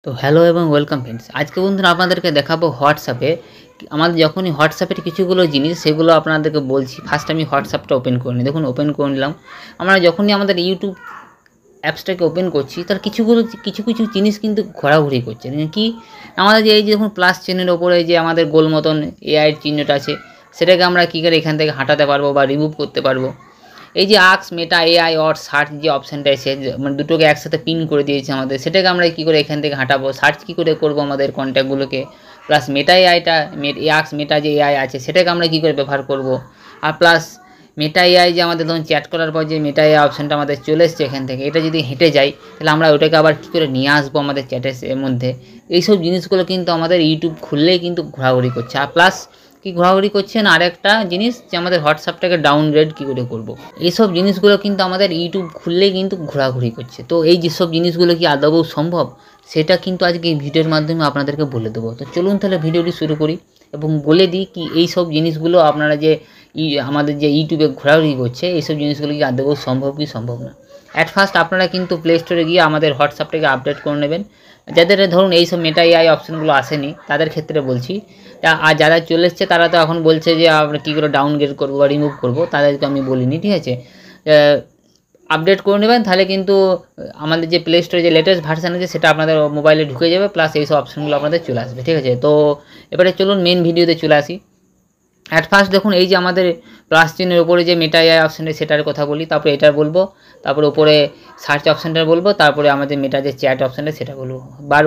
তো হ্যালো এবং welcome friends. আজকে বন্ধুরা আপনাদেরকে দেখাবো হোয়াটসঅ্যাপে আমাদের যখনই হোয়াটসঅ্যাপের কিছুগুলো জিনিস সেগুলো আপনাদেরকে বলছি। ফার্স্ট আমি হোয়াটসঅ্যাপটা ওপেন করে নিই। দেখুন ওপেন করে নিলাম। আমরা যখনই আমাদের ইউটিউব অ্যাপসটাকে ওপেন করছি তার কিছু জিনিস কিন্তু ঘোরাঘুরি করছে। কি আমাদের যে এই যে দেখুন প্লাস চিহ্নের ওপরে যে আমাদের গোল মতন এআইয়ের চিহ্নটা আছে সেটাকে আমরা কী করে এখান থেকে হাঁটাতে পারবো বা রিমুভ করতে পারবো। এই যে আক্স মেটা এআই অর সার্চ যে অপশানটা এসে মানে দুটোকে একসাথে পিন করে দিয়েছে আমাদের, সেটাকে আমরা কী করে এখান থেকে হাঁটাবো, সার্চ কী করে করবো আমাদের কন্ট্যাক্টগুলোকে, প্লাস মেটা এআইটা আক্স মেটা যে এআই আছে সেটাকে আমরা কী করে ব্যবহার করব, আর প্লাস মেটা এআই যে আমাদের ধরুন চ্যাট করার পর যে মেটা এআই অপশানটা আমাদের চলে এসছে এখান থেকে, এটা যদি হেঁটে যায় তাহলে আমরা ওটাকে আবার কী করে নিয়ে আসবো আমাদের চ্যাটের মধ্যে। এইসব জিনিসগুলো কিন্তু আমাদের ইউটিউব খুললেই কিন্তু ঘোরাঘুরি করছে। আর প্লাস কি ঘোরাঘুরি করছেন আরেকটা জিনিস যে আমাদের হোয়াটসঅ্যাপটাকে ডাউনগ্রেড কী করে করব। এইসব জিনিসগুলো কিন্তু আমাদের ইউটিউব খুললেই কিন্তু ঘোরাঘুরি করছে। তো এই যেসব জিনিসগুলো কি আদৌ সম্ভব সেটা কিন্তু আজকে এই ভিডিওর মাধ্যমে আপনাদেরকে বলে দেবো। তো চলুন তাহলে ভিডিওটি শুরু করি এবং বলে দিই কি এই সব জিনিসগুলো আপনারা যে আমাদের যে ইউটিউবে ঘোরাঘুরি করছে এইসব জিনিসগুলো কি আদৌ সম্ভব কি সম্ভব না। অ্যাট ফার্স্ট আপনারা কিন্তু প্লে স্টোরে গিয়ে আমাদের হোয়াটসঅ্যাপটাকে আপডেট করে নেবেন। যাদের ধরুন এইসব মেটা এআই অপশানগুলো আসেনি তাদের ক্ষেত্রে বলছি। আর যারা চলে এসছে তারা তো এখন বলছে যে আমরা কী করে ডাউনগ্রেড করবো বা রিমুভ করবো, তাদেরকে আমি বলিনি, ঠিক আছে। আপডেট করে নেবেন তাহলে কিন্তু আমাদের যে প্লে স্টোরে যে লেটেস্ট ভার্সান আছে সেটা আপনাদের মোবাইলে ঢুকে যাবে, প্লাস এইসব অপশানগুলো আপনাদের চলে আসবে, ঠিক আছে। তো এবারে চলুন মেন ভিডিওতে চলে আসি। অ্যাট ফার্স্ট দেখুন এই যে আমাদের প্লাস চিহ্নের ওপরে যে মেটা এআই অপশানটা সেটার কথা বলি, তারপরে এটার বলবো, তারপরে উপরে সার্চ অপশানটার বলবো, তারপরে আমাদের মেটা যে চ্যাট অপশানটা সেটা বলবো।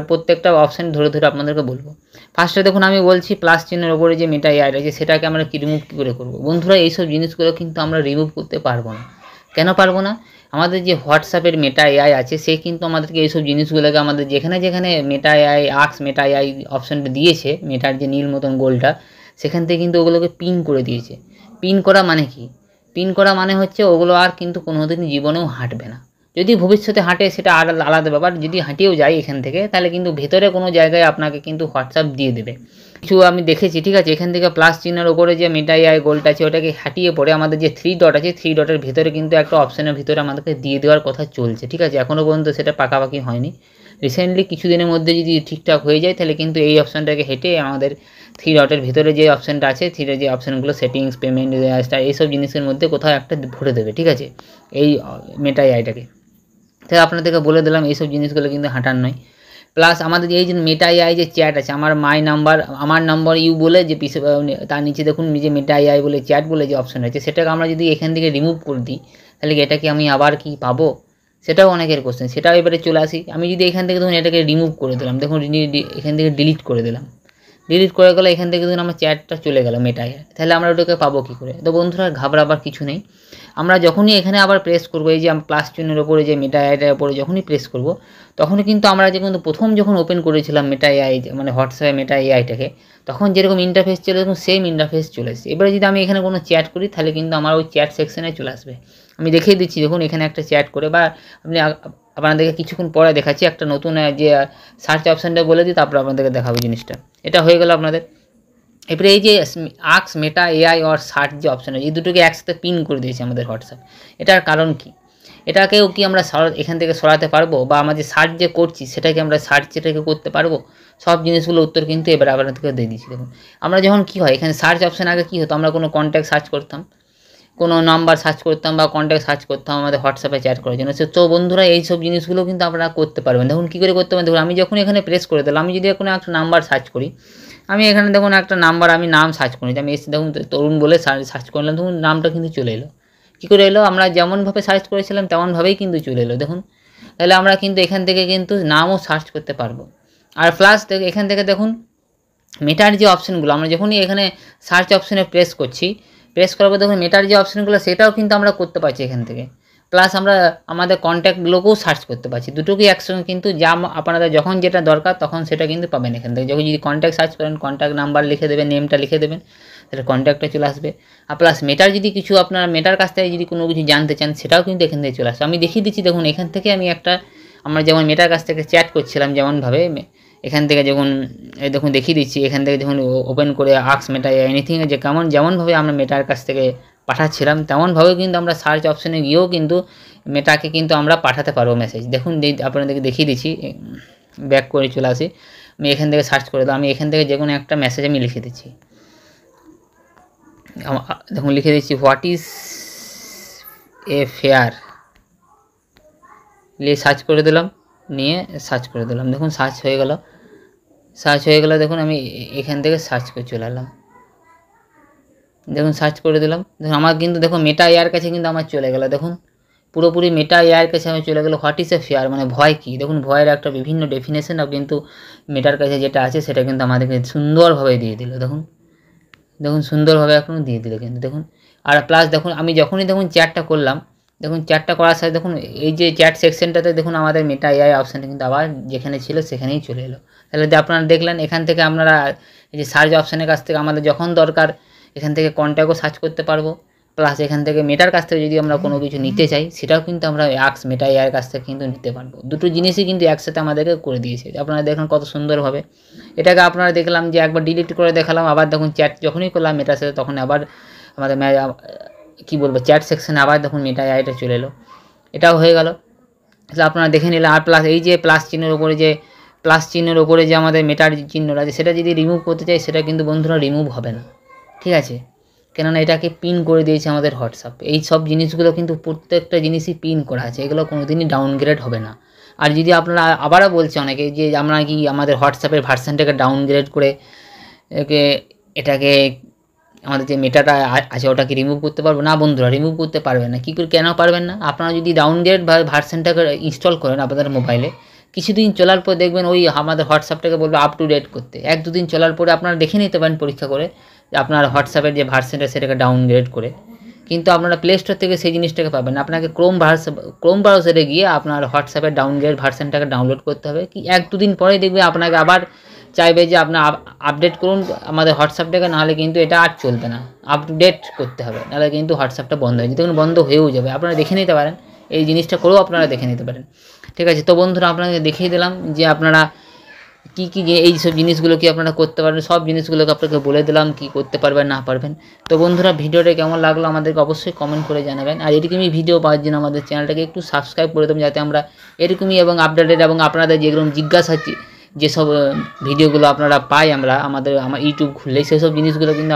প্রত্যেকটা অপশান ধরে ধরে আপনাদেরকে বলবো। ফার্স্টে দেখুন আমি বলছি প্লাস চিহ্নের ওপরে যে মেটা এআই আছে সেটাকে আমরা রিমুভ কী করে করবো। বন্ধুরা এইসব জিনিসগুলো কিন্তু আমরা রিমুভ করতে পারবো না। কেন পারবো না? আমাদের যে হোয়াটসঅ্যাপের মেটা এআই আছে সে কিন্তু আমাদেরকে এইসব জিনিসগুলোকে আমাদের যেখানে যেখানে মেটা এআই আক্স মেটা এআই অপশানটা দিয়েছে, মেটার যে নীল মতন গোলটা, সেখান থেকে কিন্তু ওগুলোকে পিন করে দিয়েছে। পিন করা মানে কি? পিন করা মানে হচ্ছে ওগুলো আর কিন্তু কোনোদিন জীবনেও হাঁটবে না। যদি ভবিষ্যতে হাঁটে সেটা আলাদা ব্যাপার, যদি হাঁটিয়েও যায় এখান থেকে তাহলে কিন্তু ভেতরে কোনো জায়গায় আপনাকে কিন্তু হোয়াটসঅ্যাপ দিয়ে দেবে। কিছু আমি দেখেছি, ঠিক আছে। এখান থেকে প্লাস চিহ্নের ওপরে যে মেটা এআই গোলটা আছে ওটাকে হাঁটিয়ে পড়ে আমাদের যে 3 ডট আছে 3 ডটের ভিতরে কিন্তু একটা অপশানের ভিতরে আমাদেরকে দিয়ে দেওয়ার কথা চলছে, ঠিক আছে। এখনও পর্যন্ত সেটা পাকাপাকি হয়নি। রিসেন্টলি কিছুদিনের মধ্যে যদি ঠিকঠাক হয়ে যায় তাহলে কিন্তু এই অপশানটাকে হেঁটে আমাদের 3 ডটের ভিতরে যে অপশানটা আছে, 3 যে অপশানগুলো সেটিংস, পেমেন্ট, এইসব জিনিসের মধ্যে কোথাও একটা ভরে দেবে, ঠিক আছে, এই মেটা এআইটাকে। তাই আপনাদেরকে বলে দিলাম এইসব জিনিসগুলো কিন্তু হাঁটার নয়। প্লাস আমাদের এই যে মেটা এআই যে চ্যাট আছে, আমার নাম্বার ইউ বলে যে তার নিচে দেখুন যে মেটা এআই বলে চ্যাট বলে যে অপশান আছে সেটাকে আমরা যদি এখান থেকে রিমুভ করে দিই তাহলে এটা কি আমি আবার কি পাবো, সেটাও অনেকের কোশ্চেন। সেটাও এবারে চলে আসি। আমি যদি এখান থেকে ধরুন এটাকে রিমুভ করে দিলাম, দেখুন এখান থেকে ডিলিট করে দিলাম, ডিলিট করে গেলে এখান থেকে ধরুন আমার চ্যাটটা চলে গেল মেটা এআই, তাহলে আমরা ওটাকে পাবো কী করে? তো বন্ধুরা ঘাবড়াবার কিছু নেই। আমরা যখনই এখানে আবার প্রেস করবো এই যে প্লাস চিহ্নের ওপরে যে মেটা এআইটার ওপরে যখনই প্রেস করবো তখনই কিন্তু আমরা কিন্তু প্রথম যখন ওপেন করেছিলাম মেটা এআই মানে হোয়াটসঅ্যাপে মেটা এআইটাকে, তখন যেরকম ইন্টারফেস ছিল এরকম সেম ইন্টারফেস চলে এসেছে। এবারে যদি আমি এখানে কোনো চ্যাট করি তাহলে কিন্তু আমার ওই চ্যাট সেকশনে চলে আসবে। আমি দেখিয়ে দিচ্ছি, দেখুন এখানে একটা চ্যাট করে বা আপনি আপনাদেরকে কিছুক্ষণ পরে দেখাচ্ছি একটা নতুন যে সার্চ অপশানটা বলে দিই, তারপর আপনাদেরকে দেখাবো জিনিসটা। এটা হয়ে গেল আপনাদের। এবারে এই যে আক্স মেটা এআই অর সার্চ যে অপশান আছে এই দুটোকে একসাথে পিন করে দিয়েছে আমাদের হোয়াটসঅ্যাপ। এটার কারণ কি? এটাকেও কি আমরা এখান থেকে সরাতে পারবো, বা আমরা যে সার্চ যে করছি সেটাকে আমরা সেটাকে করতে পারবো? সব জিনিসগুলো উত্তর কিন্তু এবার আপনাদেরকে দিয়ে দিচ্ছি। দেখুন আমরা যখন কী হয় এখানে সার্চ অপশান আগে কী হতো, আমরা কোনো কন্ট্যাক্ট সার্চ করতাম, কোনো নাম্বার সার্চ করতাম বা কন্ট্যাক্ট সার্চ করতাম আমাদের হোয়াটসঅ্যাপে চ্যাট করার জন্য। তো বন্ধুরা এইসব জিনিসগুলো কিন্তু আপনারা করতে পারবেন। দেখুন কী করে করতে পারেন, দেখুন আমি যখন এখানে প্রেস করে দিলাম, আমি যদি কোনো একটা নাম্বার সার্চ করি, আমি এখানে দেখুন একটা নাম্বার আমি নাম সার্চ করি, আমি এসে দেখুন তরুণ বলে সার্চ করলাম, দেখুন নামটা কিন্তু চলে এলো। কী করে এলো? আমরা যেমনভাবে সার্চ করেছিলাম তেমনভাবেই কিন্তু চলে এলো, দেখুন। তাহলে আমরা কিন্তু এখান থেকে কিন্তু নামও সার্চ করতে পারবো। আর প্লাস এখান থেকে দেখুন মেটার যে অপশানগুলো আমরা যখনই এখানে সার্চ অপশানে প্রেস করার পর দেখুন মেটার যে অপশানগুলো সেটাও কিন্তু আমরা করতে পারছি এখান থেকে। প্লাস আমরা আমাদের কন্ট্যাক্টগুলোকেও সার্চ করতে পারছি, দুটোকেই একসঙ্গে কিন্তু যা আপনাদের যখন যেটা দরকার তখন সেটা কিন্তু পাবেন এখান থেকে। যখন যদি কন্ট্যাক্ট সার্চ করেন কন্ট্যাক্ট নাম্বার লিখে দেবেন, নেমটা লিখে দেবেন, তাহলে কন্ট্যাক্টটা চলে আসবে। আর প্লাস মেটার যদি কিছু আপনারা মেটার কাছ থেকে যদি কোনো কিছু জানতে চান সেটাও কিন্তু এখান থেকে চলে আসবে। আমি দেখিয়ে দিচ্ছি, দেখুন এখান থেকে আমি আমরা যেমন মেটার কাছ থেকে চ্যাট করছিলাম যেমনভাবে এখান থেকে যখন দেখুন দেখিয়ে দিচ্ছি, এখান থেকে যখন ওপেন করে আক্স মেটা এনিথিং যে যেমনভাবে আমরা মেটার কাছ থেকে পাঠাচ্ছিলাম তেমনভাবেও কিন্তু আমরা সার্চ অপশানে গিয়েও কিন্তু মেটাকে কিন্তু আমরা পাঠাতে পারবো মেসেজ। দেখুন আপনাদেরকে দেখিয়ে দিচ্ছি, ব্যাক করে চলে আসি, আমি এখান থেকে সার্চ করে দিলাম, আমি এখান থেকে যে কোনো একটা মেসেজ আমি লিখে দিচ্ছি। দেখুন লিখে দিচ্ছি হোয়াট ইজ এ ফেয়ার, নিয়ে সার্চ করে দিলাম, নিয়ে সার্চ করে দিলাম। দেখুন সার্চ হয়ে গেল, দেখুন আমি এখান থেকে সার্চ করে চলে এলাম। দেখুন সার্চ করে দিলাম, দেখুন আমার কিন্তু দেখুন মেটা এআইয়ের কাছে কিন্তু আমার চলে গেল। দেখুন পুরোপুরি মেটা এআইয়ের কাছে আমি চলে গেল। হোয়াট ইজ এ ফেয়ার মানে ভয় কী, দেখুন ভয়ের একটা বিভিন্ন ডেফিনেশন কিন্তু মেটার কাছে যেটা আছে সেটা কিন্তু আমাদেরকে সুন্দরভাবে দিয়ে দিল। দেখুন সুন্দরভাবে এখন দিয়ে দিল কিন্তু দেখুন। আর প্লাস দেখুন আমি যখনই দেখুন চ্যাটটা করলাম, দেখুন চ্যাটটা করার সাথে দেখুন এই যে চ্যাট সেকশনটাতে দেখুন আমাদের মেটা এআই অপশানটা কিন্তু আবার যেখানে ছিল সেখানেই চলে এলো। তাহলে যে আপনারা দেখলেন এখান থেকে আপনারা এই যে সার্চ অপশানের কাছ থেকে আমাদের যখন দরকার এখান থেকে কন্ট্যাক্টও সার্চ করতে পারবো, প্লাস এখান থেকে মেটার কাছ থেকে যদি আমরা কোনো কিছু নিতে চাই সেটাও কিন্তু আমরা মেটা এআইয়ের কাছ থেকে কিন্তু নিতে পারবো। দুটো জিনিসই কিন্তু একসাথে আমাদেরকে করে দিয়েছে। আপনারা দেখুন কত সুন্দরভাবে। এটাকে আপনারা দেখলাম যে একবার ডিলিট করে দেখালাম, আবার দেখুন চ্যাট যখনই করলাম মেটার সাথে তখন আবার আমাদের কী বলবো চ্যাট সেকশানে আবার দেখুন মেটা এআইটা চলে এলো। এটাও হয়ে গেল, তাহলে আপনারা দেখে নিলেন। আর প্লাস এই যে প্লাস চিহ্নের ওপরে যে আমাদের মেটার চিহ্নটা আছে সেটা যদি রিমুভ করতে চাই সেটা কিন্তু বন্ধুরা রিমুভ হবে না, ঠিক আছে, কেননা এটাকে পিন করে দিয়েছে আমাদের হোয়াটসঅ্যাপ। এই সব জিনিসগুলো কিন্তু প্রত্যেকটা জিনিসই পিন করা আছে, এগুলো কোনো দিনই ডাউনগ্রেড হবে না। আর যদি আপনারা আবারও বলছে অনেকে যে আমরা কি আমাদের হোয়াটসঅ্যাপের ভার্সানটাকে ডাউনগ্রেড করে এটাকে আমাদের যে মেটাটা আছে ওটাকে রিমুভ করতে পারবো না? বন্ধুরা রিমুভ করতে পারবেন না। কী করে, কেন পারবেন না? আপনারা যদি ডাউনগ্রেড ভার্সানটাকে ইনস্টল করেন আপনাদের মোবাইলে, কিছুদিন চলার পর দেখবেন ওই আমাদের হোয়াটসঅ্যাপটাকে বলবো আপ টু ডেট করতে। 1-2 দিন চলার পরে আপনারা দেখে নিতে পারেন পরীক্ষা করে যে আপনার হোয়াটসঅ্যাপের যে ভার্সানটা সেটাকে ডাউনগ্রেড করে। কিন্তু আপনারা প্লে স্টোর থেকে সেই জিনিসটাকে পাবেন না, আপনাকে ক্রোম ব্রাউজারে গিয়ে আপনার হোয়াটসঅ্যাপের ডাউনগ্রেড ভার্সানটাকে ডাউনলোড করতে হবে। কি 1-2 দিন পরেই দেখবে আপনাকে আবার চাইবে যে আপনার আপডেট করুন আমাদের হোয়াটসঅ্যাপটাকে, নাহলে কিন্তু এটা আর চলবে না, আপডেট করতে হবে, নাহলে কিন্তু হোয়াটসঅ্যাপটা বন্ধ হয়ে যাবে। দেখুন বন্ধ হয়েও যাবে, আপনারা দেখে নিতে পারেন, এই জিনিসটা করেও আপনারা দেখে নিতে পারেন, ঠিক আছে। তো বন্ধুরা আপনাকে দেখিয়ে দিলাম যে আপনারা কী এই সব জিনিসগুলো কি আপনারা করতে পারবেন, সব জিনিসগুলোকে আপনাকে বলে দিলাম কি করতে পারবেন না পারবেন। তো বন্ধুরা ভিডিওটা কেমন লাগলো আমাদেরকে অবশ্যই কমেন্ট করে জানাবেন। আর এরকমই ভিডিও পাওয়ার জন্য আমাদের চ্যানেলটাকে একটু সাবস্ক্রাইব করে দেবেন, যাতে আমরা এরকমই এবং আপডেটেড এবং আপনাদের যেরকম জিজ্ঞাসা যেসব ভিডিওগুলো আপনারা পাই আমার ইউটিউব খুললেই সেসব জিনিসগুলো কিন্তু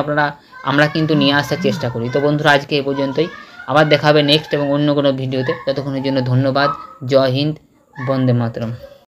আমরা কিন্তু নিয়ে আসার চেষ্টা করি। তো বন্ধুরা আজকে এই পর্যন্তই, আবার দেখা হবে নেক্সট এবং অন্য কোনো ভিডিওতে। ততক্ষণের জন্য ধন্যবাদ। জয় হিন্দ, বন্দে মাতরম।